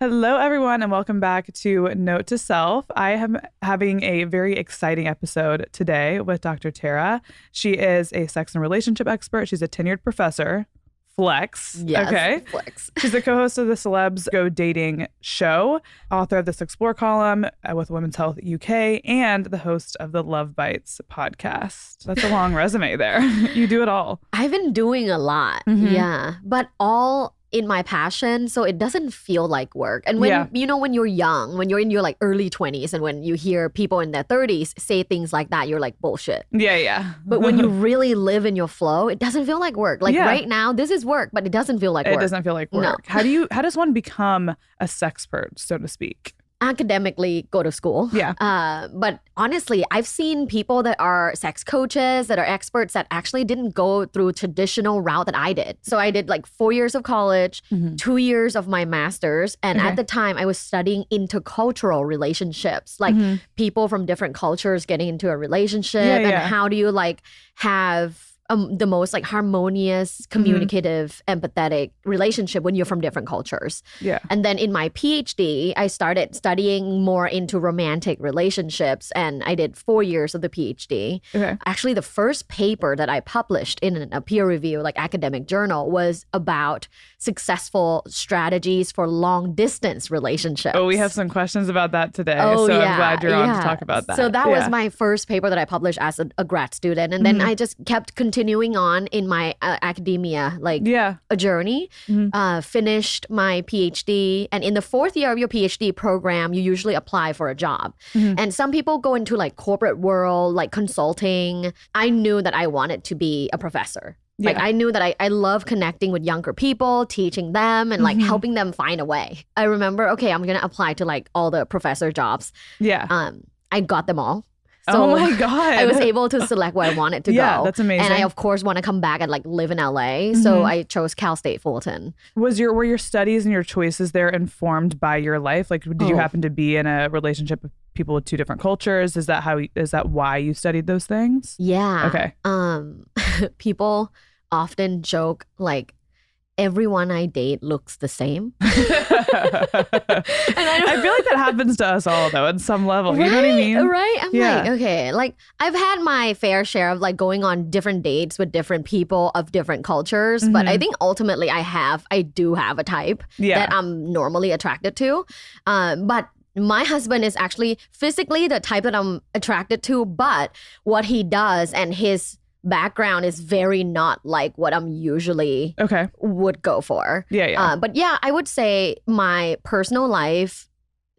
Hello, everyone, and welcome back to Note to Self. I am having a very exciting episode today with Dr. Tara. She is a sex and relationship expert. She's a tenured professor. Flex. Yes, okay. flex. She's the co-host of the Celebs Go Dating show, author of the Explore column with Women's Health UK, and the host of the Love Bites podcast. That's a long resume there. You do it all. I've been doing a lot. Yeah. But all in my passion, so it doesn't feel like work. And when when you're young, when you're in your like early 20s and when you hear people in their 30s say things like that, you're like, bullshit. Yeah. But when you really live in your flow, it doesn't feel like work. Like right now, this is work, but it doesn't feel like work. It doesn't feel like work. No. How does one become a sexpert, so to speak? Academically go to school. Yeah. But honestly, I've seen people that are sex coaches, that are experts that actually didn't go through traditional route that I did. So I did like 4 years of college, 2 years of my master's. And at the time I was studying intercultural relationships, like people from different cultures getting into a relationship and how do you like have the most like harmonious, communicative, empathetic relationship when you're from different cultures. Yeah. And then in my PhD, I started studying more into romantic relationships, and I did 4 years of the PhD. Okay. Actually, the first paper that I published in a peer review, like academic journal, was about successful strategies for long distance relationships. Oh, we have some questions about that today. Oh, so yeah, I'm glad you're on to talk about that. So that was my first paper that I published as a grad student. And then I just kept continuing on in my academia, like a journey, finished my PhD. And in the fourth year of your PhD program, you usually apply for a job. And some people go into like corporate world, like consulting. I knew that I wanted to be a professor. Like I knew that I love connecting with younger people, teaching them and like helping them find a way. I remember, okay, I'm going to apply to like all the professor jobs. Yeah. I got them all. So oh my God. I was able to select where I wanted to go. Yeah, that's amazing. And I, of course, want to come back and like live in LA. So I chose Cal State Fulton. Were your studies and your choices there informed by your life? Like, did you happen to be in a relationship with people with two different cultures? Is that why you studied those things? Yeah. Okay. People often joke like, everyone I date looks the same. And I feel like that happens to us all, though, at some level. You know what I mean? Right? I'm like, okay. Like, I've had my fair share of like going on different dates with different people of different cultures. But I think ultimately I do have a type that I'm normally attracted to. But my husband is actually physically the type that I'm attracted to. But what he does and his background is very not like what I'm usually would go for. But yeah, I would say my personal life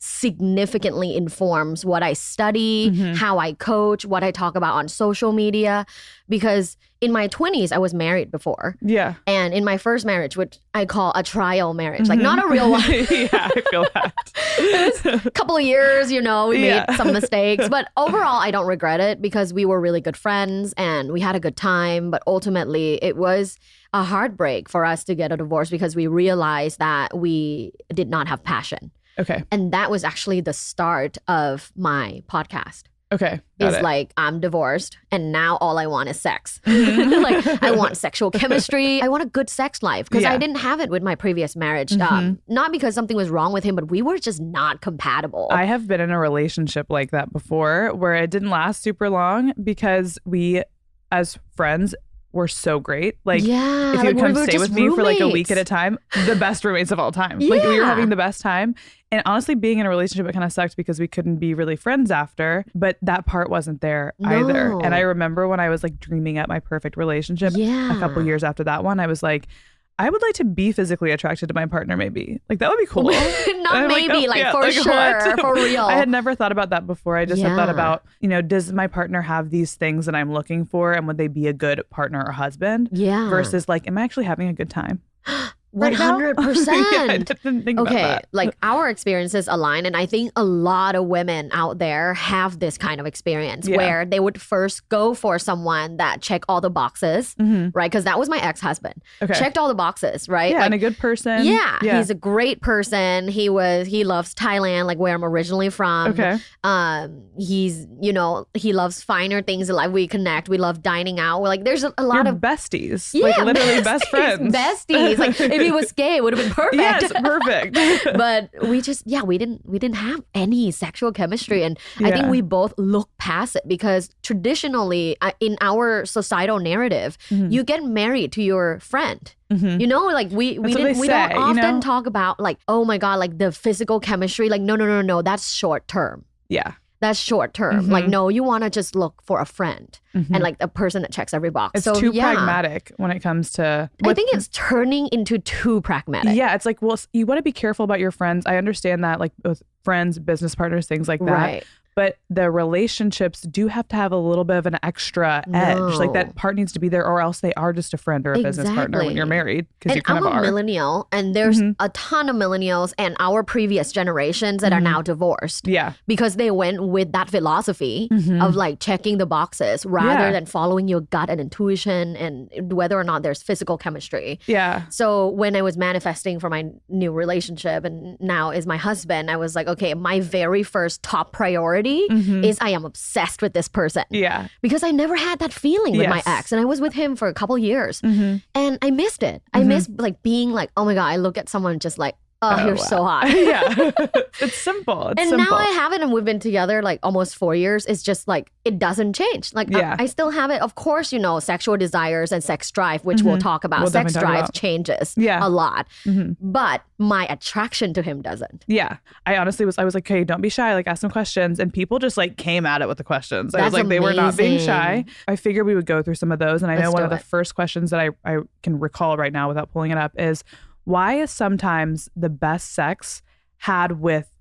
significantly informs what I study, how I coach, what I talk about on social media. Because in my 20s, I was married before. Yeah. And in my first marriage, which I call a trial marriage, like not a real one. Yeah, I feel that. It was a couple of years, we made some mistakes. But overall, I don't regret it because we were really good friends and we had a good time. But ultimately, it was a heartbreak for us to get a divorce because we realized that we did not have passion. Okay. And that was actually the start of my podcast. Okay. It's like, I'm divorced and now all I want is sex. Like, I want sexual chemistry. I want a good sex life because I didn't have it with my previous marriage. Not because something was wrong with him, but we were just not compatible. I have been in a relationship like that before where it didn't last super long because we, as friends, were so great. Like, if you would come stay with me for like a week at a time, the best roommates of all time. Like, we were having the best time. And honestly, being in a relationship, it kind of sucked because we couldn't be really friends after. But that part wasn't there either. And I remember when I was like dreaming up my perfect relationship a couple years after that one, I was like, I would like to be physically attracted to my partner, maybe. Like, that would be cool. Not maybe, for sure, for real. I had never thought about that before. I just had thought about, does my partner have these things that I'm looking for? And would they be a good partner or husband? Yeah. Versus like, am I actually having a good time? 100%. I didn't think about that. Like our experiences align. And I think a lot of women out there have this kind of experience where they would first go for someone that check all the boxes, right? Because that was my ex-husband. Checked all the boxes, right? Yeah, and a good person. Yeah, he's a great person. He loves Thailand, like where I'm originally from. He's, he loves finer things in life. We connect. We love dining out. Like there's a lot of besties. Yeah, like literally besties, best friends. Besties. Like if he was gay, it would have been perfect. Yes, perfect. But we didn't have any sexual chemistry. And I think we both look past it because traditionally in our societal narrative, you get married to your friend. You know, like we don't often talk about like, oh my God, like the physical chemistry. Like, no, that's short term. Yeah. That's short term. Like, no, you want to just look for a friend and like a person that checks every box. It's too pragmatic when it comes to... I think it's turning into too pragmatic. Yeah, it's like, well, you want to be careful about your friends. I understand that, like with friends, business partners, things like that. Right. But the relationships do have to have a little bit of an extra edge. Like that part needs to be there, or else they are just a friend or a business partner when you're married. Because you kind of are. I'm a millennial, and there's a ton of millennials and our previous generations that are now divorced. Yeah. Because they went with that philosophy of like checking the boxes rather than following your gut and intuition and whether or not there's physical chemistry. Yeah. So when I was manifesting for my new relationship and now is my husband, I was like, okay, my very first top priority is I am obsessed with this person. Yeah. Because I never had that feeling with my ex. And I was with him for a couple years. And I missed it. I missed like being like, oh my God, I look at someone just like, oh, you're so hot. Yeah. It's simple. It's simple. Now I have it and we've been together like almost 4 years. It's just like, it doesn't change. Like I still have it. Of course, you know, sexual desires and sex drive, which we'll talk about. We'll sex drive about. changes a lot. But my attraction to him doesn't. Yeah. I honestly was like, okay, don't be shy. Like ask some questions. And people just like came at it with the questions. I was like, they were not being shy. I figured we would go through some of those. And I know one of the first questions that I can recall right now without pulling it up is, why is sometimes the best sex had with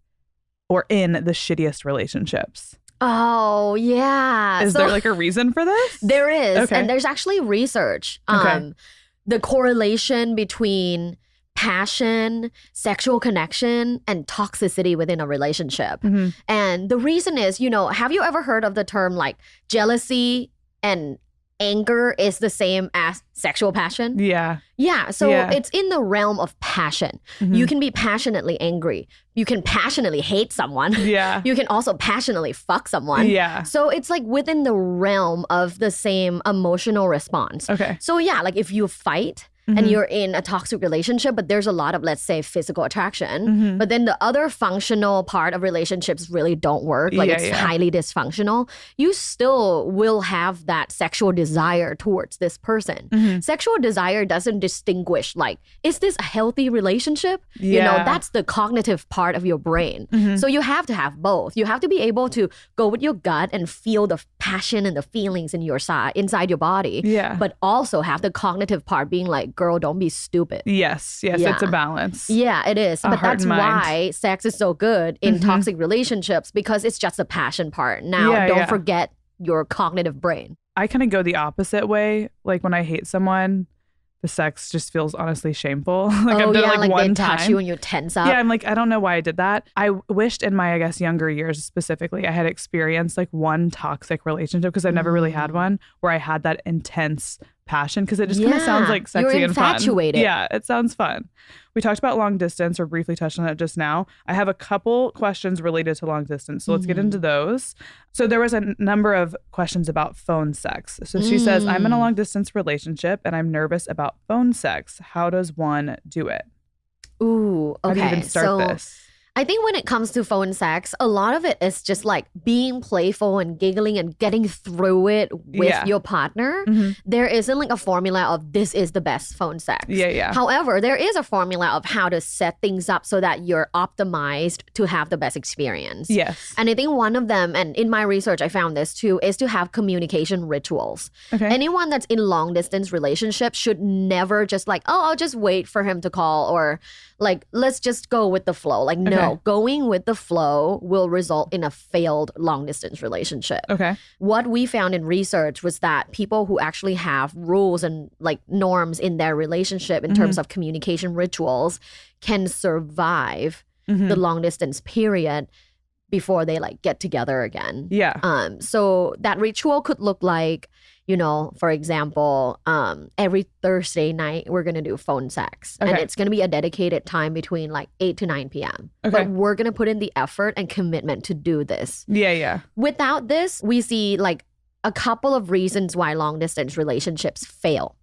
or in the shittiest relationships? Oh, yeah. Is there like a reason for this? There is. Okay. And there's actually research. The correlation between passion, sexual connection, and toxicity within a relationship. And the reason is, you know, have you ever heard of the term like jealousy and anger is the same as sexual passion? Yeah. Yeah. So it's in the realm of passion. You can be passionately angry. You can passionately hate someone. Yeah. You can also passionately fuck someone. Yeah. So it's like within the realm of the same emotional response. Okay. So yeah, like if you fight and you're in a toxic relationship, but there's a lot of, let's say, physical attraction, but then the other functional part of relationships really don't work, like it's highly dysfunctional, you still will have that sexual desire towards this person. Sexual desire doesn't distinguish, like, is this a healthy relationship? You know, that's the cognitive part of your brain. So you have to have both. You have to be able to go with your gut and feel the passion and the feelings in your inside your body, but also have the cognitive part being like, girl, don't be stupid. Yes, it's a balance. Yeah, it is. But that's why sex is so good in toxic relationships, because it's just the passion part. Now, don't forget your cognitive brain. I kind of go the opposite way. Like when I hate someone, the sex just feels honestly shameful. Like I've done it like one time. Touch you and you tense up. Yeah, I'm like, I don't know why I did that. I wished in my, I guess, younger years specifically, I had experienced like one toxic relationship, because I've never really had one where I had that intense passion, because it just kind of sounds like sexy and fun. Infatuated. Yeah, it sounds fun. We talked about long distance, or briefly touched on it just now. I have a couple questions related to long distance, so let's get into those. So there was a number of questions about phone sex. So she says, I'm in a long distance relationship and I'm nervous about phone sex. How does one do it? Ooh, okay. How do you even start this? I think when it comes to phone sex, a lot of it is just like being playful and giggling and getting through it with your partner. There isn't like a formula of this is the best phone sex. However, there is a formula of how to set things up so that you're optimized to have the best experience. Yes. And I think one of them, and in my research I found this too, is to have communication rituals. Okay. Anyone that's in long distance relationship should never just like, oh, I'll just wait for him to call, or like, let's just go with the flow. Like, no, going with the flow will result in a failed long distance relationship. Okay. What we found in research was that people who actually have rules and like norms in their relationship in terms of communication rituals can survive the long distance period before they like get together again. Yeah. So that ritual could look like, you know, for example, every Thursday night, we're going to do phone sex. Okay. And it's going to be a dedicated time between like 8 to 9 p.m. Okay. But we're going to put in the effort and commitment to do this. Yeah. Without this, we see like a couple of reasons why long distance relationships fail.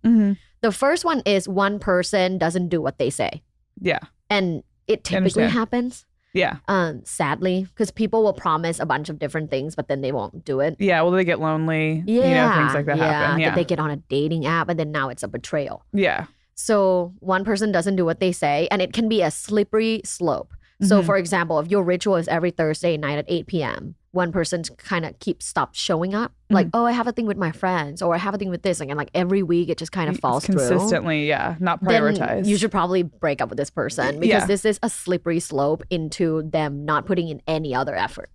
The The first one is one person doesn't do what they say. Yeah. And it typically happens. Yeah. Sadly, because people will promise a bunch of different things, but then they won't do it. Yeah. Well, they get lonely. Yeah. Things like that happen. Yeah. That they get on a dating app and then now it's a betrayal. Yeah. So one person doesn't do what they say, and it can be a slippery slope. So for example, if your ritual is every Thursday night at 8 p.m., one person kind of stops showing up. Like, oh, I have a thing with my friends, or I have a thing with this. And like every week it just kind of falls through. Consistently, not prioritized. Then you should probably break up with this person because this is a slippery slope into them not putting in any other effort.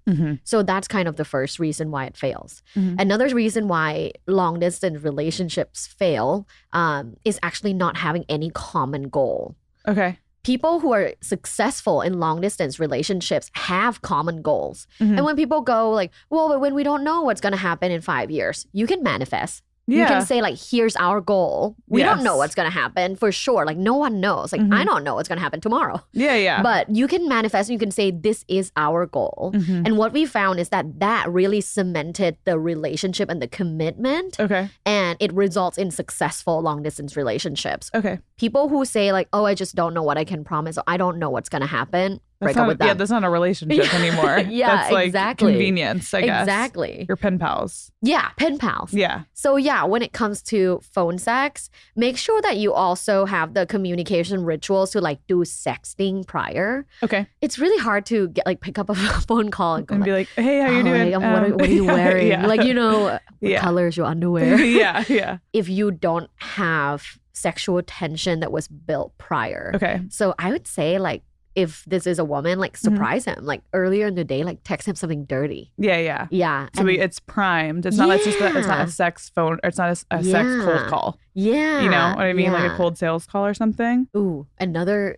So that's kind of the first reason why it fails. Another reason why long distance relationships fail is actually not having any common goal. Okay. People who are successful in long distance relationships have common goals. And when people go like, well, but when we don't know what's going to happen in 5 years, you can manifest. You can say like, here's our goal. We don't know what's going to happen for sure. Like no one knows. Like I don't know what's going to happen tomorrow. Yeah. But you can manifest and you can say, this is our goal. And what we found is that really cemented the relationship and the commitment. Okay. And it results in successful long distance relationships. Okay. People who say like, oh, I just don't know what I can promise. Or I don't know what's going to happen. Break up with them. Yeah, that's not a relationship anymore. That's like exactly. Convenience, I guess. Exactly. Your pen pals. Yeah, pen pals. Yeah. So when it comes to phone sex, make sure that you also have the communication rituals to like do sexting prior. Okay. It's really hard to get like pick up a phone call and go and be like, hey, how you doing? What are you wearing? Like, what color is your underwear? Yeah. If you don't have sexual tension that was built prior. Okay. So I would say like, if this is a woman, like surprise him, like earlier in the day, like text him something dirty. Yeah. So it's primed. It's not. It's just that it's not a sex phone. Or it's not a sex cold call. Yeah. You know what I mean? Like a cold sales call or something. Ooh, another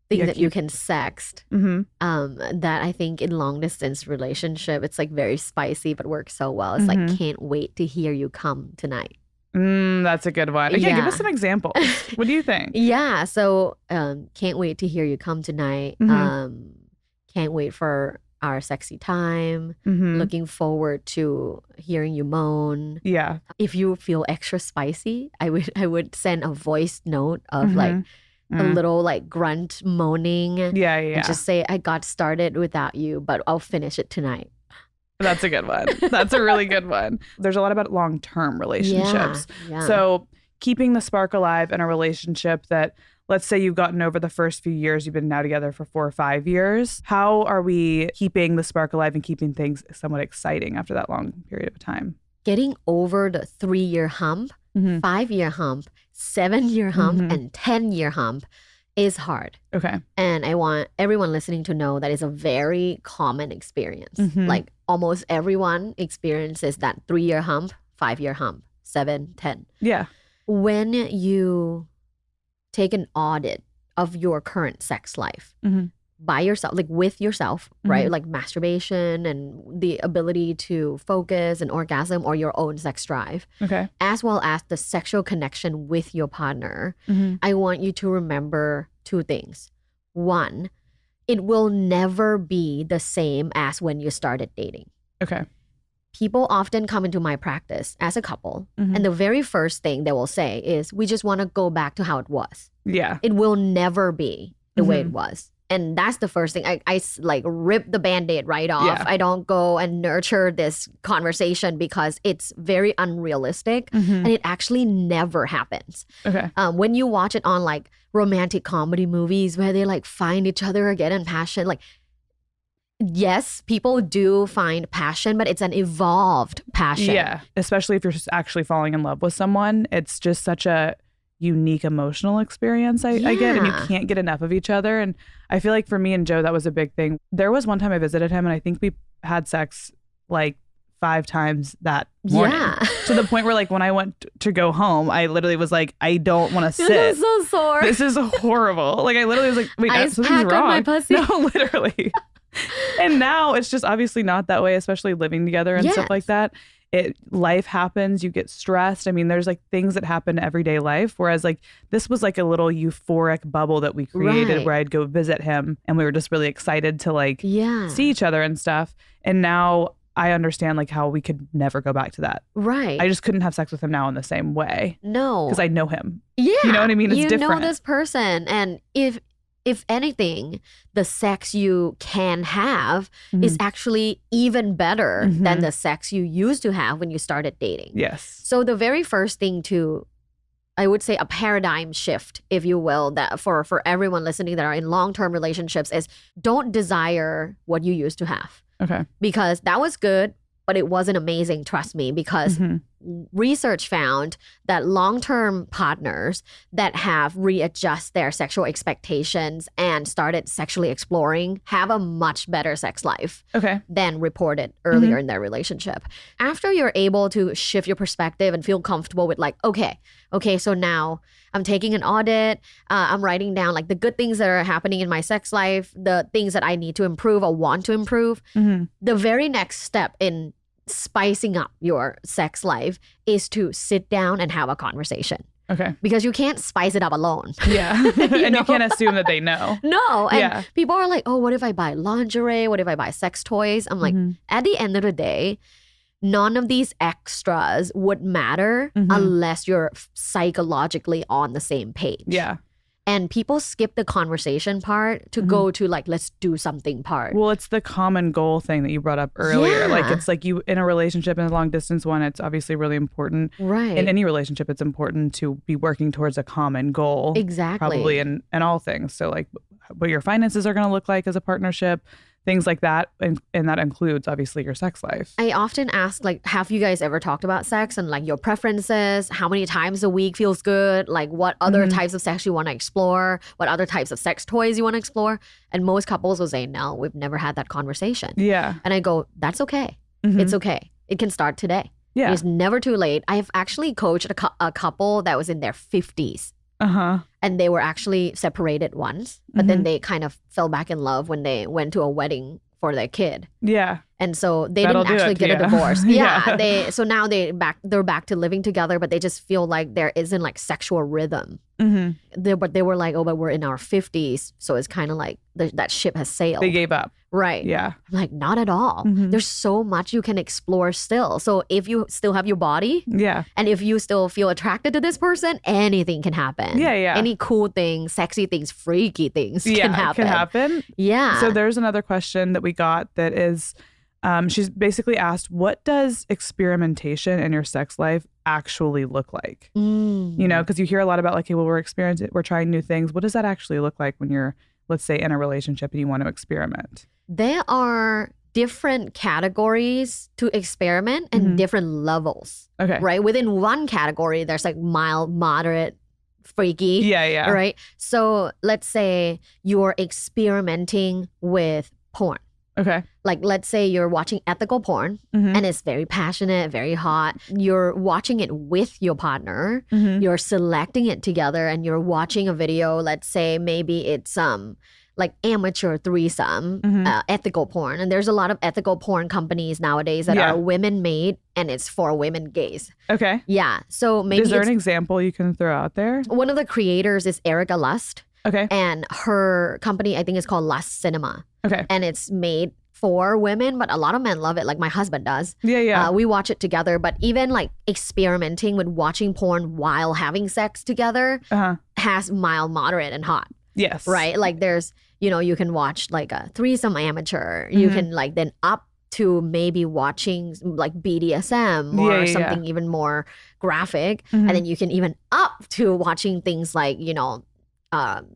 thing that you can sext. That I think in long distance relationship, it's like very spicy but works so well. It's like, can't wait to hear you come tonight. That's a good one. Okay, give us some examples. What do you think? Yeah. So, can't wait to hear you come tonight. Can't wait for our sexy time. Looking forward to hearing you moan. Yeah. If you feel extra spicy, I would send a voice note of like a little like grunt moaning. Yeah. And just say, I got started without you, but I'll finish it tonight. That's a good one. That's a really good one. There's a lot about long-term relationships. Yeah. So keeping the spark alive in a relationship that, let's say you've gotten over the first few years, you've been now together for 4 or 5 years. How are we keeping the spark alive and keeping things somewhat exciting after that long period of time? Getting over the 3-year hump, 5-year hump, 7-year hump, and 10-year hump is hard. Okay. And I want everyone listening to know that it's a very common experience. Like almost everyone experiences that 3-year hump, 5-year hump, 7, 10. Yeah. When you take an audit of your current sex life by yourself, like with yourself, right? Like masturbation and the ability to focus and orgasm or your own sex drive. Okay. As well as the sexual connection with your partner. I want you to remember 2 things. 1, it will never be the same as when you started dating. Okay. People often come into my practice as a couple, and the very first thing they will say is, we just want to go back to how it was. Yeah. It will never be the way it was. And that's the first thing. I like rip the Band-Aid right off. Yeah. I don't go and nurture this conversation because it's very unrealistic and it actually never happens. Okay. When you watch it on like romantic comedy movies where they like find each other again in passion, like yes, people do find passion, but it's an evolved passion. Yeah. Especially if you're just actually falling in love with someone. It's just such a unique emotional experience I get, and you can't get enough of each other. And I feel like for me and Joe, that was a big thing. There was one time I visited him and I think we had sex like 5 times that morning. To the point where like when I went to go home, I literally was like, I don't want to sit. This is so sore. This is horrible. Like I literally was like, wait, something's wrong. My pussy. No, literally. And now it's just obviously not that way, especially living together and stuff like that. Life happens, you get stressed. I mean, there's like things that happen in everyday life. Whereas like this was like a little euphoric bubble that we created where I'd go visit him and we were just really excited to like see each other and stuff. And now I understand like how we could never go back to that. Right. I just couldn't have sex with him now in the same way. No. Because I know him. Yeah. You know what I mean? It's different. You know this person. And if anything, the sex you can have is actually even better than the sex you used to have when you started dating. Yes. So the very first thing I would say a paradigm shift, if you will, that for everyone listening that are in long-term relationships is don't desire what you used to have. Okay. Because that was good, but it wasn't amazing, trust me, because research found that long-term partners that have readjust their sexual expectations and started sexually exploring have a much better sex life than reported earlier in their relationship. After you're able to shift your perspective and feel comfortable with like, okay, so now I'm taking an audit. I'm writing down like the good things that are happening in my sex life, the things that I need to improve or want to improve. The very next step in spicing up your sex life is to sit down and have a conversation. Okay. Because you can't spice it up alone. Yeah. And you can't assume that they know. No. And people are like, oh, what if I buy lingerie? What if I buy sex toys? I'm like, at the end of the day, none of these extras would matter unless you're psychologically on the same page. Yeah. And people skip the conversation part to go to like, let's do something part. Well, it's the common goal thing that you brought up earlier. Like, it's like you in a relationship, in a long distance one, it's obviously really important. Right. In any relationship, it's important to be working towards a common goal. Exactly. Probably in all things. So like what your finances are going to look like as a partnership, things like that. And that includes obviously your sex life. I often ask like, have you guys ever talked about sex and like your preferences? How many times a week feels good? Like what other types of sex you want to explore? What other types of sex toys you want to explore? And most couples will say, no, we've never had that conversation. Yeah. And I go, that's okay. It's okay. It can start today. Yeah. It's never too late. I have actually coached a couple that was in their 50s. And they were actually separated once, but then they kind of fell back in love when they went to a wedding for their kid. Yeah. And so they didn't actually get a divorce. So now they're back to living together, but they just feel like there isn't like sexual rhythm. But they were like, oh, but we're in our 50s. So it's kind of like that ship has sailed. They gave up. Right. Yeah. I'm like, not at all. There's so much you can explore still. So if you still have your body. Yeah. And if you still feel attracted to this person, anything can happen. Yeah. Any cool things, sexy things, freaky things can happen. Yeah. So there's another question that we got that is, she's basically asked, what does experimentation in your sex life actually look like? You know, because you hear a lot about like, hey, well, we're trying new things. What does that actually look like when you're, let's say, in a relationship and you want to experiment? There are different categories to experiment and different levels. Okay. Right? Within one category, there's like mild, moderate, freaky. Yeah. Right? So let's say you're experimenting with porn. Okay. Like, let's say you're watching ethical porn and it's very passionate, very hot. You're watching it with your partner. You're selecting it together and you're watching a video. Let's say maybe it's like amateur threesome, ethical porn. And there's a lot of ethical porn companies nowadays that are women made and it's for women gays. Okay. Yeah. So maybe is there an example you can throw out there? One of the creators is Erica Lust. Okay. And her company, I think, is called Lust Cinema. Okay. And it's made for women, but a lot of men love it, like my husband does. Yeah. We watch it together, but even like experimenting with watching porn while having sex together has mild, moderate, and hot. Yes. Right? Like there's, you know, you can watch like a threesome amateur. You can like then up to maybe watching like BDSM or something even more graphic. And then you can even up to watching things like, you know,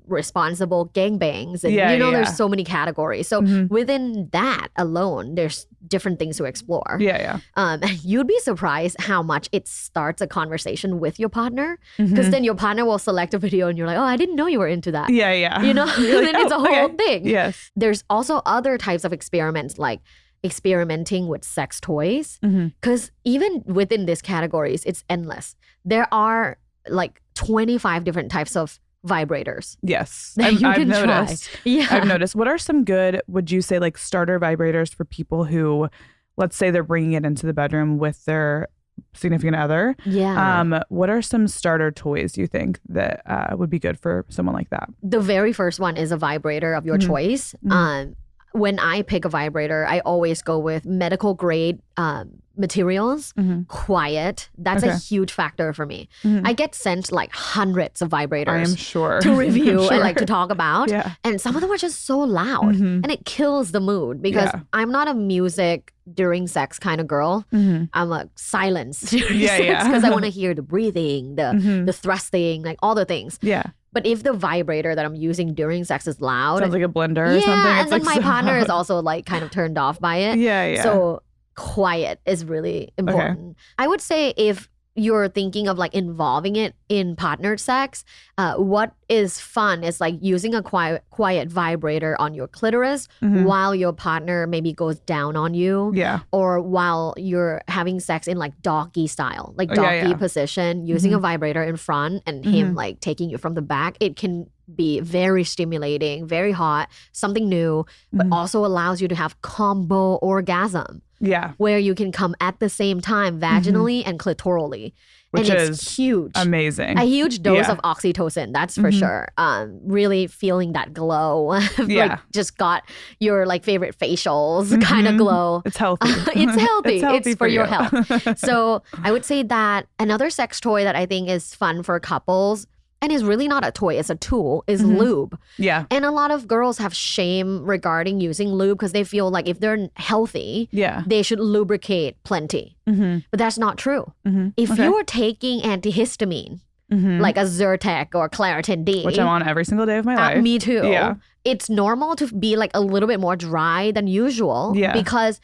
responsible gangbangs and there's so many categories. So within that alone, there's different things to explore. You'd be surprised how much it starts a conversation with your partner, because then your partner will select a video and you're like, oh, I didn't know you were into that. You know, then it's a whole thing. Yes. There's also other types of experiments, like experimenting with sex toys, because even within these categories, it's endless. There are like 25 different types of vibrators. Yes. I've noticed. Yeah. I've noticed. What are some good, would you say, like starter vibrators for people who, let's say they're bringing it into the bedroom with their significant other? Yeah. What are some starter toys you think that would be good for someone like that? The very first one is a vibrator of your choice. when I pick a vibrator, I always go with medical grade materials, quiet. That's a huge factor for me. I get sent like hundreds of vibrators. I am sure. To review and like to talk about. And some of them are just so loud and it kills the mood because I'm not a music during sex kind of girl. I'm a silence during sex because I want to hear the breathing, the thrusting, like all the things. But if the vibrator that I'm using during sex is loud. Sounds like a blender or something. And then my partner is also like kind of turned off by it. So quiet is really important. I would say if you're thinking of like involving it in partnered sex, what is fun is like using a quiet vibrator on your clitoris while your partner maybe goes down on you, or while you're having sex in like doggy style, like doggy position, using a vibrator in front and him like taking you from the back. It can be very stimulating, very hot, something new, but also allows you to have combo orgasm. Where you can come at the same time vaginally and clitorally. Which and is it's huge. Amazing. A huge dose of oxytocin, that's for sure. Really feeling that glow. Like just got your like favorite facials kind of glow. It's healthy. It's healthy. It's for your health. So I would say that another sex toy that I think is fun for couples and is really not a toy, it's a tool, is lube. And a lot of girls have shame regarding using lube because they feel like if they're healthy, they should lubricate plenty. But that's not true. If you're taking antihistamine, like a Zyrtec or Claritin D. Which I'm on every single day of my life. Me too. It's normal to be like a little bit more dry than usual because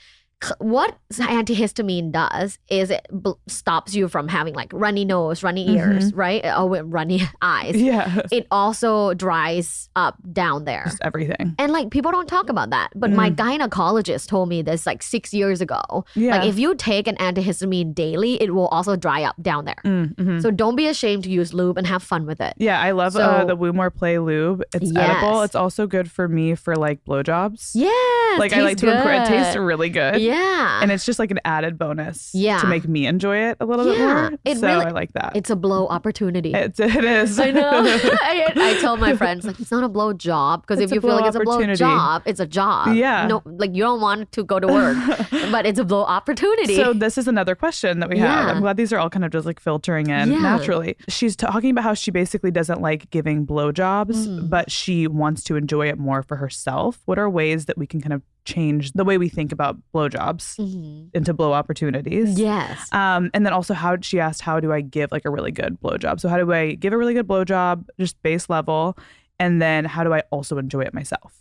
what antihistamine does is it stops you from having like runny nose, runny ears, right? Oh, runny eyes. It also dries up down there. Just everything. And like people don't talk about that. But my gynecologist told me this like 6 years ago. Like if you take an antihistamine daily, it will also dry up down there. So don't be ashamed to use lube and have fun with it. I love the Woo More Play lube. It's edible. It's also good for me for like blowjobs. Like I like to it tastes really good. And it's just like an added bonus to make me enjoy it a little bit more. I like that. It's a blow opportunity. It is. I know. I tell my friends, like, it's not a blow job because if you feel like it's a blow job, it's a job. No, like you don't want to go to work, but it's a blow opportunity. So this is another question that we have. I'm glad these are all kind of just like filtering in naturally. She's talking about how she basically doesn't like giving blowjobs, but she wants to enjoy it more for herself. What are ways that we can kind of change the way we think about blowjobs into blow opportunities? And then also she asked, how do I give like a really good blowjob? So how do I give a really good blowjob, just base level? And then how do I also enjoy it myself?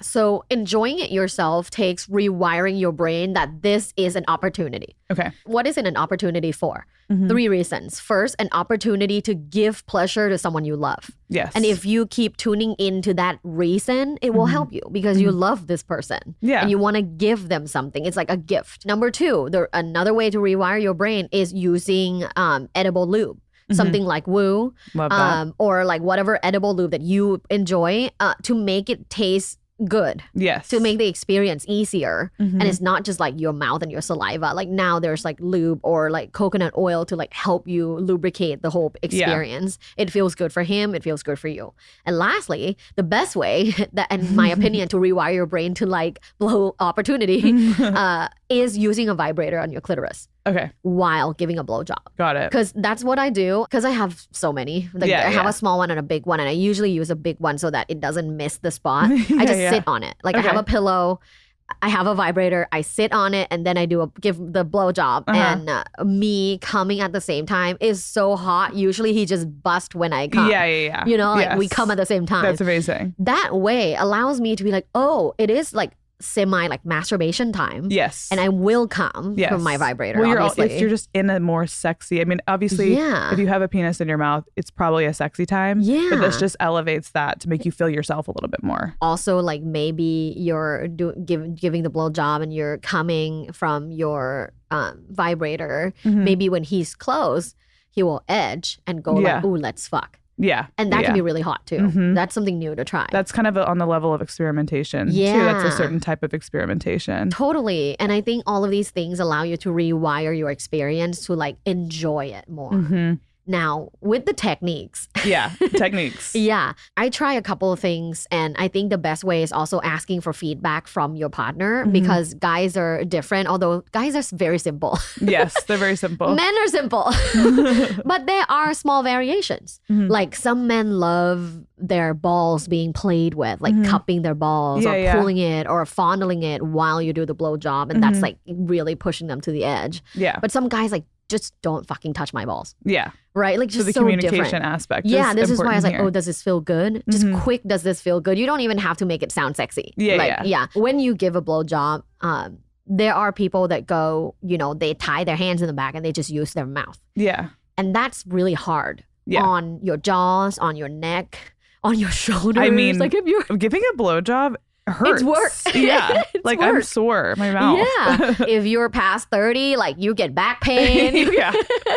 So enjoying it yourself takes rewiring your brain that this is an opportunity. What is it an opportunity for? 3 reasons. First, an opportunity to give pleasure to someone you love. And if you keep tuning into that reason, it will help you because you love this person. And you want to give them something. It's like a gift. Number 2, another way to rewire your brain is using edible lube. Something like Woo, or like whatever edible lube that you enjoy, to make it taste good. To make the experience easier. And it's not just like your mouth and your saliva. Like now there's like lube or like coconut oil to like help you lubricate the whole experience. It feels good for him. It feels good for you. And lastly, the best way that, in my opinion, to rewire your brain to like blow opportunity is using a vibrator on your clitoris. While giving a blowjob. Got it. Because that's what I do. Because I have so many. Like I have a small one and a big one, and I usually use a big one so that it doesn't miss the spot. I just sit on it. Like I have a pillow, I have a vibrator, I sit on it, and then I give the blowjob. And me coming at the same time is so hot. Usually he just busts when I come. You know, like we come at the same time. That's amazing. That way allows me to be like, oh, it is like semi like masturbation time. And I will come from my vibrator. Well, if you're just in a more sexy, I mean, obviously, if you have a penis in your mouth, it's probably a sexy time. But this just elevates that to make you feel yourself a little bit more. Also, like maybe you're giving the blowjob and you're coming from your vibrator. Maybe when he's close, he will edge and go like, "Ooh, let's fuck." And that can be really hot too. That's something new to try. That's kind of on the level of experimentation too. That's a certain type of experimentation. Totally. And I think all of these things allow you to rewire your experience to like enjoy it more. Now, with the techniques. Techniques. I try a couple of things. And I think the best way is also asking for feedback from your partner because guys are different, although guys are very simple. Yes, they're very simple. Men are simple. But there are small variations. Like some men love their balls being played with, like cupping their balls or pulling it or fondling it while you do the blowjob. And that's like really pushing them to the edge. Yeah. But some guys like, just don't fucking touch my balls. Yeah. Right? Like just so the communication different. aspect. This is why I was like, here. oh, does this feel good? Just quick, does this feel good? You don't even have to make it sound sexy. Yeah. When you give a blowjob, there are people that go, they tie their hands in the back and they just use their mouth. Yeah. And that's really hard on your jaws, on your neck, on your shoulders. I mean, like if you're giving a blowjob hurts. It's work. Yeah. It's like work. I'm sore, my mouth. Yeah. If you're past 30, like you get back pain.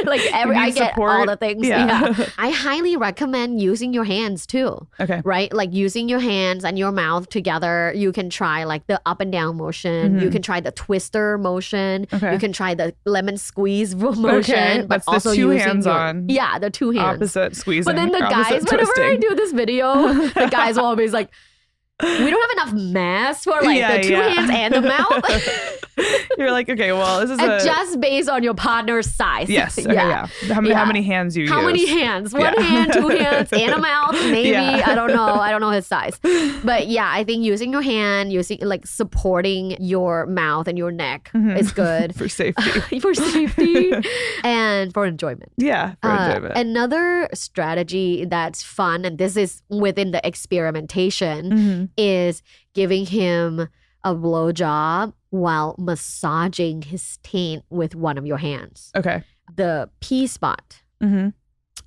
Like I get support. all the things. Yeah. I highly recommend using your hands too. Okay. Right? Like using your hands and your mouth together. You can try like the up and down motion. You can try the twister motion. Okay. You can try the lemon squeeze motion. Okay. But That's also the two using hands on. Yeah, the two hands. Opposite squeezing. But then the guys, whenever I do this video, the guys will always like, we don't have enough mass for like the two hands and the mouth. You're like, okay, well, this is just based on your partner's size. Yes. Okay, How many hands you use? How many hands? One hand, two hands, and a mouth. Maybe. I don't know. I don't know his size. But I think using your hand, using like supporting your mouth and your neck is good. For safety. For safety and for enjoyment. Yeah, for enjoyment. Another strategy that's fun, and this is within the experimentation, is giving him a blowjob while massaging his taint with one of your hands. Okay. The P spot,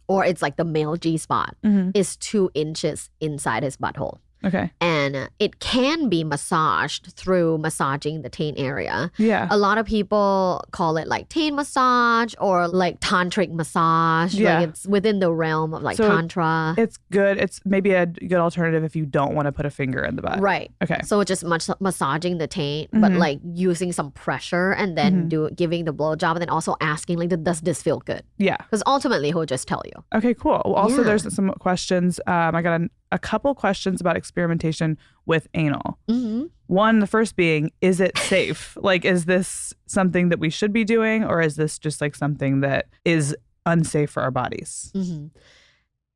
or it's like the male G spot, is 2 inches inside his butthole. Okay. And it can be massaged through massaging the taint area. Yeah. A lot of people call it like taint massage or like tantric massage. Yeah. Like it's within the realm of like tantra. It's good. It's maybe a good alternative if you don't want to put a finger in the butt. Right. Okay. So just massaging the taint, but like using some pressure and then giving the blowjob and then also asking like, does this feel good? Yeah. Because ultimately he'll just tell you. Okay, cool. Well, also there's some questions. I got a couple questions about experimentation with anal. One, the first being, is it safe? Like, is this something that we should be doing, or is this just like something that is unsafe for our bodies?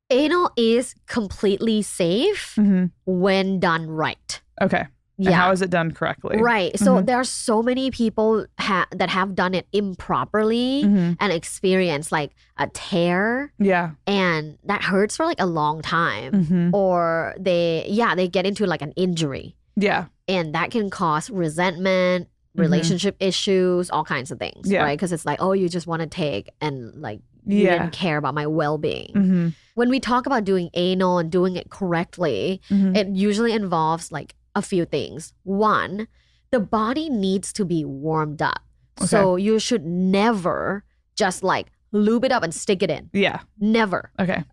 Anal is completely safe when done right. Okay. And how is it done correctly? Right. So there are so many people that have done it improperly and experienced like a tear. Yeah. And that hurts for like a long time. Or they get into like an injury. Yeah. And that can cause resentment, relationship issues, all kinds of things. Yeah. Right. Because it's like, oh, you just want to take and like you didn't care about my well-being. When we talk about doing anal and doing it correctly, it usually involves like a few things. One, the body needs to be warmed up. Okay. So you should never just like lube it up and stick it in. Yeah. Never. Okay.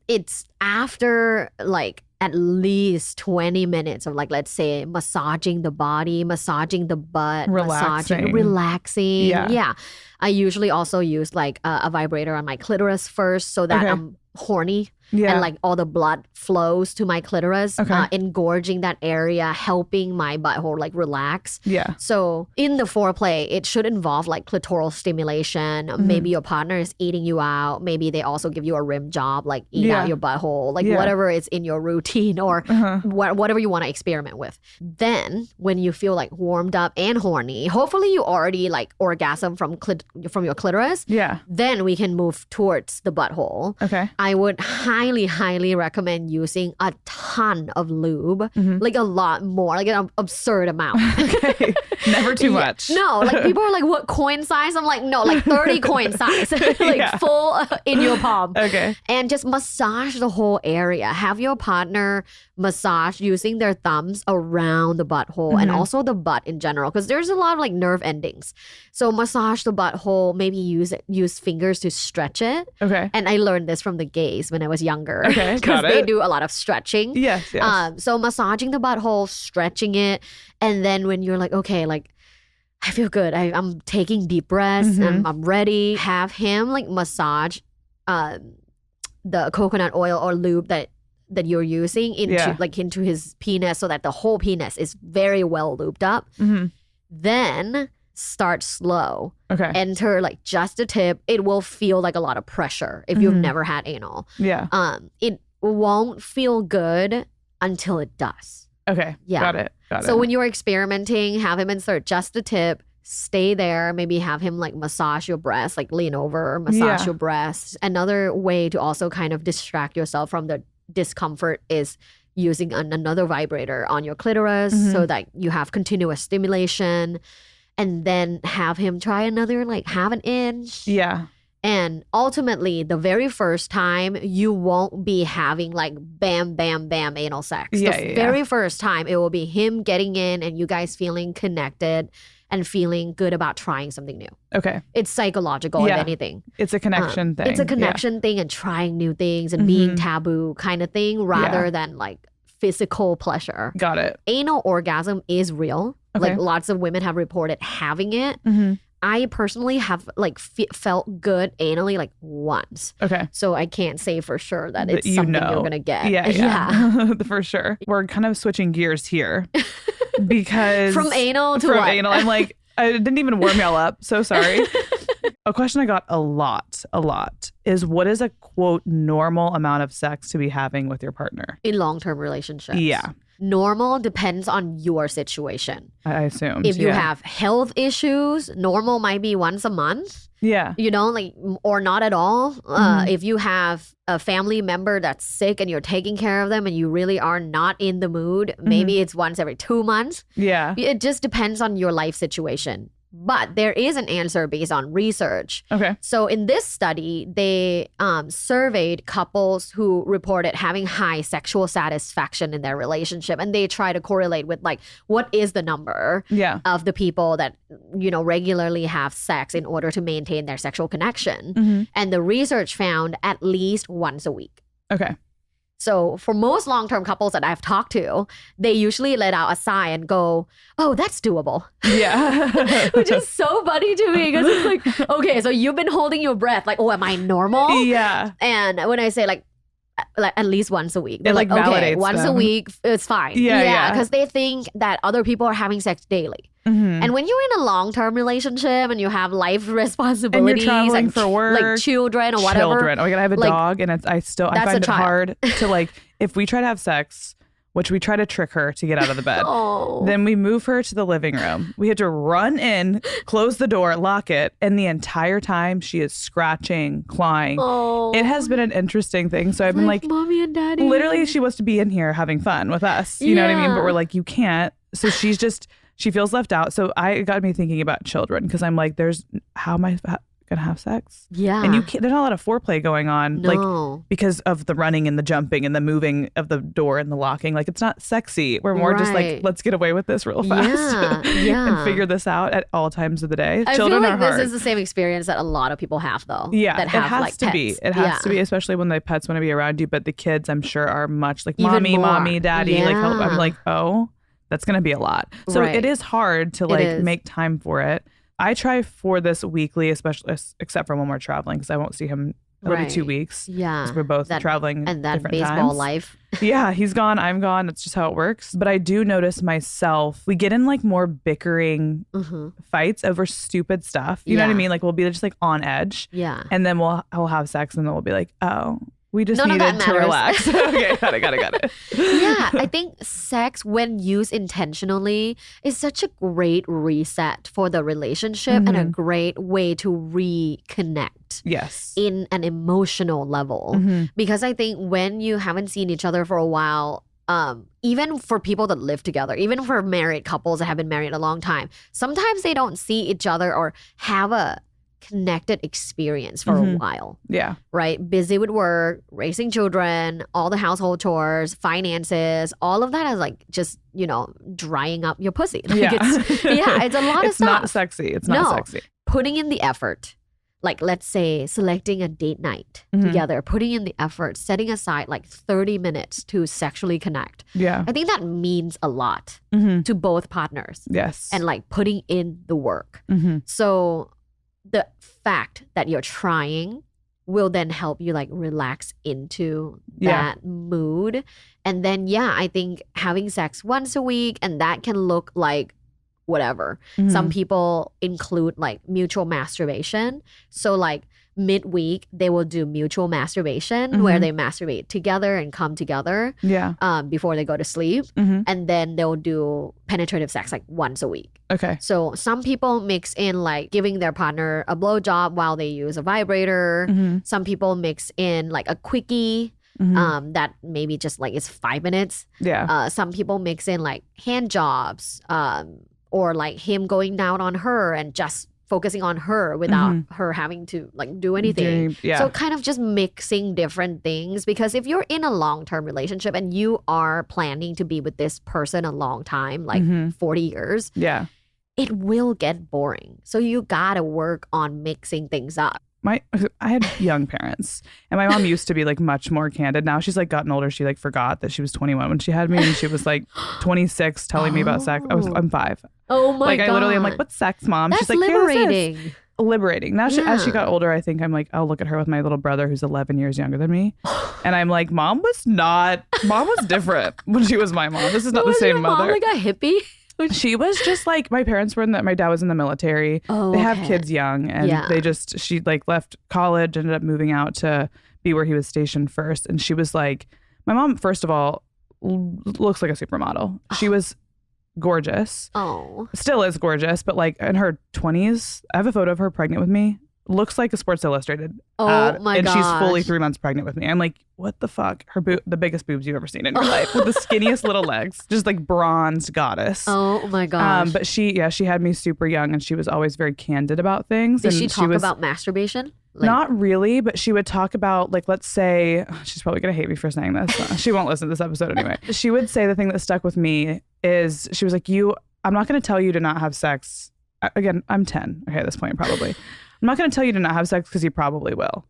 It's after like at least 20 minutes of like, let's say, massaging the body, massaging the butt, relaxing. Yeah. I usually also use like a vibrator on my clitoris first so that I'm horny. Yeah. And like all the blood flows to my clitoris, engorging that area, helping my butthole like relax. Yeah. So in the foreplay, it should involve like clitoral stimulation. Maybe your partner is eating you out. Maybe they also give you a rim job, like eat out your butthole, like whatever is in your routine or whatever you want to experiment with. Then when you feel like warmed up and horny, hopefully you already like orgasm from your clitoris. Yeah. Then we can move towards the butthole. Okay. I would highly recommend using a ton of lube, like a lot more, like an absurd amount. Okay. Never too much. No, like people are like, what, coin size? I'm like, no, like 30 coin size, like full in your palm. Okay. And just massage the whole area. Have your partner massage using their thumbs around the butthole and also the butt in general, because there's a lot of like nerve endings. So massage the butthole, maybe use fingers to stretch it. Okay. And I learned this from the gays when I was younger. Okay, because they do a lot of stretching. Yes. So massaging the butthole, stretching it, and then when you're like, okay, like I feel good, I'm taking deep breaths and I'm ready, have him like massage the coconut oil or lube that you're using into his penis so that the whole penis is very well lubed up. Then start slow. Okay. Enter like just a tip. It will feel like a lot of pressure if you've never had anal. Yeah. It won't feel good until it does. Okay. Yeah. Got it. So when you're experimenting, have him insert just a tip. Stay there. Maybe have him like massage your breast, like lean over, massage your breast. Another way to also kind of distract yourself from the discomfort is using another vibrator on your clitoris so that you have continuous stimulation. And then have him try another like half an inch. Yeah. And ultimately, the very first time, you won't be having like bam, bam, bam anal sex. The very first time, it will be him getting in and you guys feeling connected and feeling good about trying something new. Okay. It's psychological, if anything. It's a connection thing. It's a connection thing and trying new things and being taboo kind of thing rather than like physical pleasure. Got it. Anal orgasm is real. Okay. Like lots of women have reported having it. I personally have like felt good anally like once. Okay. So I can't say for sure that it's something you're going to get. Yeah. For sure. We're kind of switching gears here because from anal to what? Anal. I'm like, I didn't even warm y'all up. So sorry. A question I got a lot is what is a quote normal amount of sex to be having with your partner? In long-term relationships. Yeah. Normal depends on your situation. I assume. If you have health issues, normal might be once a month. Yeah. You know, like, or not at all. If you have a family member that's sick and you're taking care of them and you really are not in the mood, maybe it's once every 2 months. Yeah. It just depends on your life situation. But there is an answer based on research. Okay. So in this study, they surveyed couples who reported having high sexual satisfaction in their relationship. And they try to correlate with like, what is the number of the people that, you know, regularly have sex in order to maintain their sexual connection. And the research found at least once a week. Okay. So for most long-term couples that I've talked to, they usually let out a sigh and go, oh, that's doable. Yeah. Which is so funny to me because it's like, okay, so you've been holding your breath like, oh, am I normal? Yeah. And when I say like at least once a week, they're like, okay, once a week, it's fine. Yeah. Because they think that other people are having sex daily. And when you're in a long-term relationship and you have life responsibilities and you're traveling for work, like children or whatever. Oh my God, I have a dog and I find it hard to like, if we try to have sex, which we try to trick her to get out of the bed, then we move her to the living room. We have to run in, close the door, lock it. And the entire time she is scratching, clawing. It has been an interesting thing. So I've been like, mommy and daddy. Literally, she wants to be in here having fun with us. You know what I mean? But we're like, you can't. So she feels left out. So it got me thinking about children because I'm like, how am I gonna have sex? Yeah. And there's not a lot of foreplay going on. No. Like because of the running and the jumping and the moving of the door and the locking. Like it's not sexy. We're more just like, let's get away with this real fast. And figure this out at all times of the day. Children feel like are hard. This is the same experience that a lot of people have though. Yeah. That have, it has like, to pets. be. It has to be, especially when the pets want to be around you. But the kids, I'm sure, are much like mommy, daddy. Like I'm like, oh, that's going to be a lot. So it is hard to like make time for it. I try for this weekly, especially except for when we're traveling because I won't see him every 2 weeks. Yeah. Because we're both traveling and that different baseball times. life. Yeah, he's gone, I'm gone. That's just how it works. But I do notice myself, we get in like more bickering fights over stupid stuff. You know what I mean? Like we'll be just like on edge. Yeah. And then we'll have sex and then we'll be like, oh, we just needed to relax. Okay, got it. Yeah, I think sex, when used intentionally, is such a great reset for the relationship and a great way to reconnect. Yes. In an emotional level. Because I think when you haven't seen each other for a while, even for people that live together, even for married couples that have been married a long time, sometimes they don't see each other or have a connected experience for a while. Yeah. Right? Busy with work, raising children, all the household chores, finances, all of that is like just, you know, drying up your pussy. Like it's a lot of stuff. It's not sexy. It's not sexy. Putting in the effort. Like let's say selecting a date night together, putting in the effort, setting aside like 30 minutes to sexually connect. Yeah. I think that means a lot to both partners. Yes. And like putting in the work. So the fact that you're trying will then help you like relax into that mood. And then, I think having sex once a week, and that can look like whatever. Some people include like mutual masturbation. So like midweek, they will do mutual masturbation where they masturbate together and come together before they go to sleep. And then they'll do penetrative sex like once a week. Okay. So some people mix in like giving their partner a blowjob while they use a vibrator. Some people mix in like a quickie that maybe just like is 5 minutes. Some people mix in like hand jobs or like him going down on her and just focusing on her without her having to like do anything. So kind of just mixing different things, because if you're in a long-term relationship and you are planning to be with this person a long time, like 40 years, it will get boring. So you gotta work on mixing things up. I had young parents, and my mom used to be like much more candid. Now she's like gotten older. She like forgot that she was 21 when she had me, and she was like 26 telling me about sex. I'm 5. Oh my God. I literally am like, what's sex, Mom? That's she's like, liberating. Liberating. Now as she got older, I think I'm like, I'll look at her with my little brother who's 11 years younger than me, and I'm like, Mom was different when she was my mom. This is not the same mother. Mom like a hippie? She was just like, my parents were my dad was in the military. They have kids young, and she like left college, ended up moving out to be where he was stationed first. And she was like, my mom, first of all, looks like a supermodel. She was gorgeous. Still is gorgeous, but like in her 20s, I have a photo of her pregnant with me. Looks like a Sports Illustrated ad, my and gosh. she's fully 3 months pregnant with me. I'm like, what the fuck? The biggest boobs you've ever seen in your life, with the skinniest little legs, just like bronzed goddess. Oh my gosh. But she had me super young, and she was always very candid about things. Did she talk about masturbation? Like, not really, but she would talk about, like, let's say, she's probably gonna hate me for saying this. She won't listen to this episode anyway. She would say the thing that stuck with me is she was like, I'm not gonna tell you to not have sex. Again, I'm 10. Okay, at this point, probably. I'm not going to tell you to not have sex because you probably will.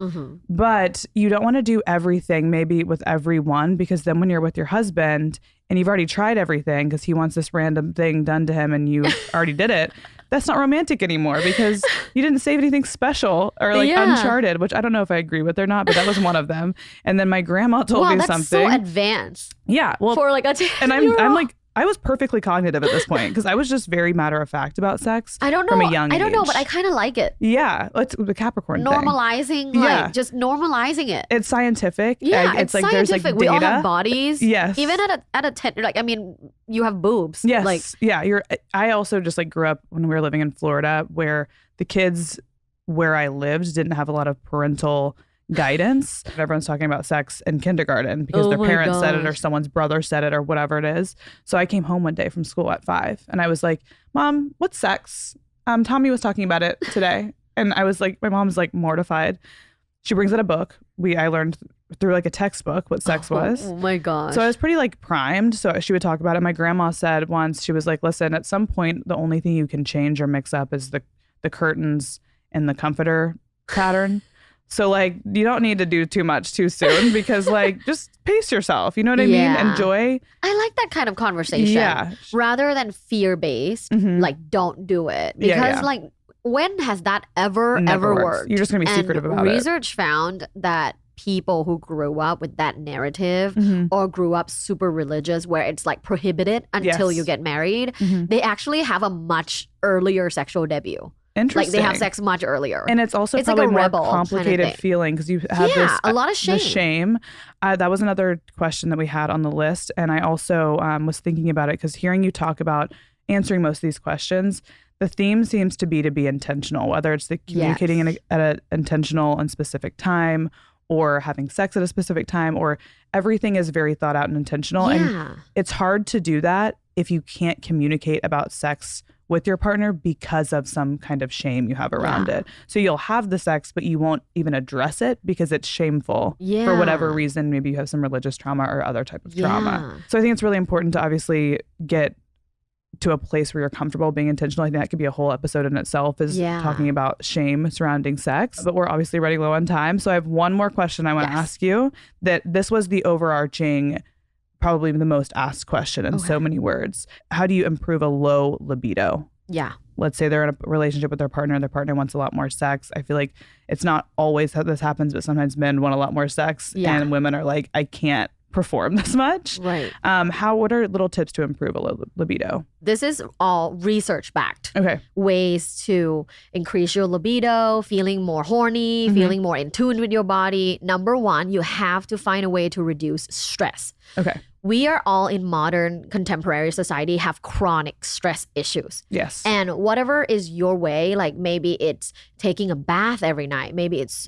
But you don't want to do everything maybe with everyone, because then when you're with your husband and you've already tried everything because he wants this random thing done to him and you already did it, that's not romantic anymore, because you didn't save anything special or like Uncharted, which I don't know if I agree with or not, but that was one of them. And then my grandma told me something. That's so advanced. Yeah. Well, for like a 10-year-old. And I'm like, I was perfectly cognitive at this point because I was just very matter of fact about sex. I don't know. From a young age. I don't know, but I kind of like it. Yeah, it's the Capricorn normalizing, thing. like just normalizing it. It's scientific. Yeah, it's like scientific. There's like we data. all have bodies. Yes. Even at a 10, like I mean, you have boobs. Yes. Like I also just like grew up when we were living in Florida, where the kids where I lived didn't have a lot of parental guidance. Everyone's talking about sex in kindergarten because their parents said it, or someone's brother said it, or whatever it is. So I came home one day from school at 5 and I was like, Mom, what's sex? Tommy was talking about it today. And I was like, my mom's like mortified. She brings out a book. I learned through like a textbook what sex was. Oh my gosh. So I was pretty like primed. So she would talk about it. My grandma said once, she was like, listen, at some point, the only thing you can change or mix up is the curtains and the comforter pattern. So like, you don't need to do too much too soon, because like, just pace yourself. You know what I mean? Enjoy. I like that kind of conversation. Yeah. Rather than fear-based, like don't do it. Because like, when has that ever worked? You're just going to be secretive about it. Research found that people who grew up with that narrative or grew up super religious where it's like prohibited until you get married, they actually have a much earlier sexual debut. Interesting. Like they have sex much earlier. And it's also probably like a more complicated kind of feeling because you have a lot of shame. The shame. That was another question that we had on the list. And I also was thinking about it because hearing you talk about answering most of these questions, the theme seems to be intentional, whether it's the communicating at an intentional and specific time, or having sex at a specific time, or everything is very thought out and intentional. And it's hard to do that if you can't communicate about sex with your partner because of some kind of shame you have around it. So you'll have the sex, but you won't even address it because it's shameful for whatever reason. Maybe you have some religious trauma or other type of trauma. So I think it's really important to obviously get to a place where you're comfortable being intentional. I think that could be a whole episode in itself, is talking about shame surrounding sex. But we're obviously running low on time. So I have one more question I want to ask you, that this was the overarching, probably the most asked question in so many words. How do you improve a low libido? Yeah. let's say they're in a relationship with their partner wants a lot more sex. I feel like it's not always how this happens, but sometimes men want a lot more sex and women are like, I can't perform this much. Right. What are little tips to improve a libido? This is all research backed. Okay. Ways to increase your libido, feeling more horny, feeling more in tune with your body. Number one, you have to find a way to reduce stress. Okay. We are all in modern contemporary society have chronic stress issues. Yes. And whatever is your way, like maybe it's taking a bath every night, maybe it's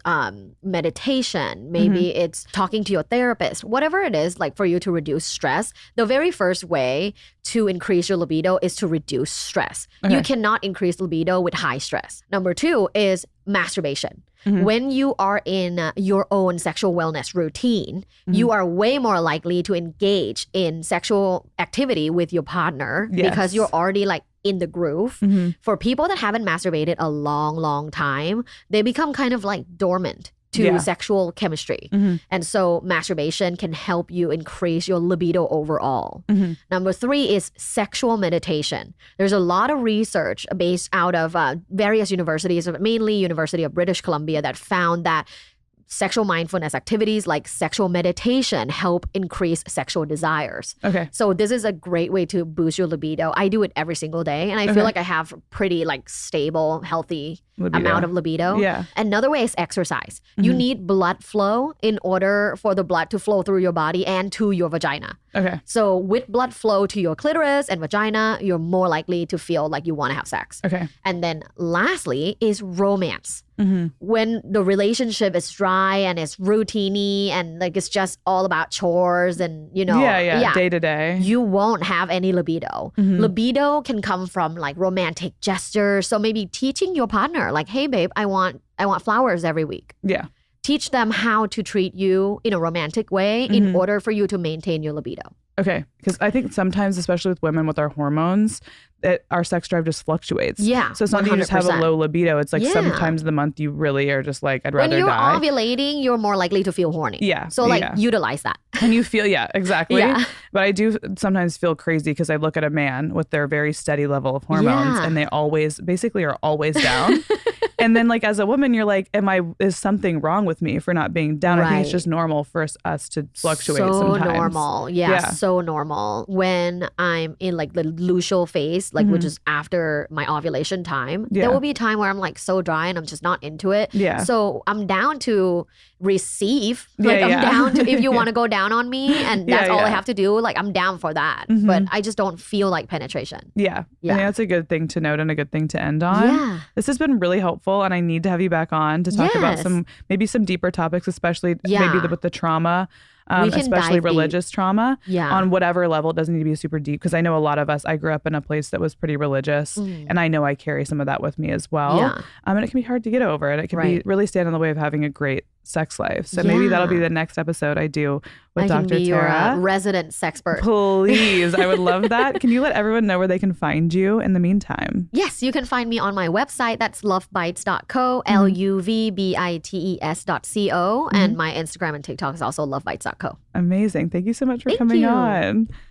meditation, maybe it's talking to your therapist, whatever it is, like for you to reduce stress, the very first way to increase your libido is to reduce stress. Okay. You cannot increase libido with high stress. Number two is masturbation. When you are in your own sexual wellness routine, you are way more likely to engage in sexual activity with your partner because you're already like in the groove. For people that haven't masturbated a long time, they become kind of like dormant to sexual chemistry. And so masturbation can help you increase your libido overall. Number three is sexual meditation. There's a lot of research based out of various universities, mainly University of British Columbia, that found that sexual mindfulness activities like sexual meditation help increase sexual desires. Okay. So this is a great way to boost your libido. I do it every single day and I feel like I have pretty like stable, healthy amount of libido. Yeah. Another way is exercise. You need blood flow in order for the blood to flow through your body and to your vagina. Okay. So with blood flow to your clitoris and vagina, you're more likely to feel like you want to have sex. Okay. And then lastly is romance. When the relationship is dry and it's routine-y and like it's just all about chores and you know day to day, you won't have any libido. Libido can come from like romantic gestures. So maybe teaching your partner like, hey babe, I want flowers every week. Yeah. Teach them how to treat you in a romantic way in order for you to maintain your libido. Okay. Because I think sometimes, especially with women with our hormones, our sex drive just fluctuates. Yeah. So it's not that you just have a low libido. It's like sometimes the month you really are just like, I'd rather die. When you're ovulating, you're more likely to feel horny. Yeah. So like utilize that. And you feel, exactly. But I do sometimes feel crazy because I look at a man with their very steady level of hormones and they basically are always down. And then like as a woman, you're like, is something wrong with me for not being down? Right. I think it's just normal for us to fluctuate sometimes. So normal. Yeah, so normal. When I'm in like the luteal phase, like which is after my ovulation time, there will be a time where I'm like so dry and I'm just not into it. Yeah. So I'm down to receive. Like I'm down to, if you want to go down on me and that's all I have to do, like I'm down for that. But I just don't feel like penetration. Yeah. I think that's a good thing to note and a good thing to end on. Yeah. This has been really helpful and I need to have you back on to talk about some deeper topics, especially maybe with the trauma. Especially religious trauma on whatever level. It doesn't need to be super deep because I know a lot of us, I grew up in a place that was pretty religious and I know I carry some of that with me as well. And it can be hard to get over and it can be really stand in the way of having a great sex life. So maybe that'll be the next episode I do with Dr. Tara. I can be your resident sexpert. Please. I would love that. Can you let everyone know where they can find you in the meantime? Yes, you can find me on my website. That's lovebites.co, LUVBITES.co. And my Instagram and TikTok is also lovebites.co. Amazing. Thank you so much for coming on.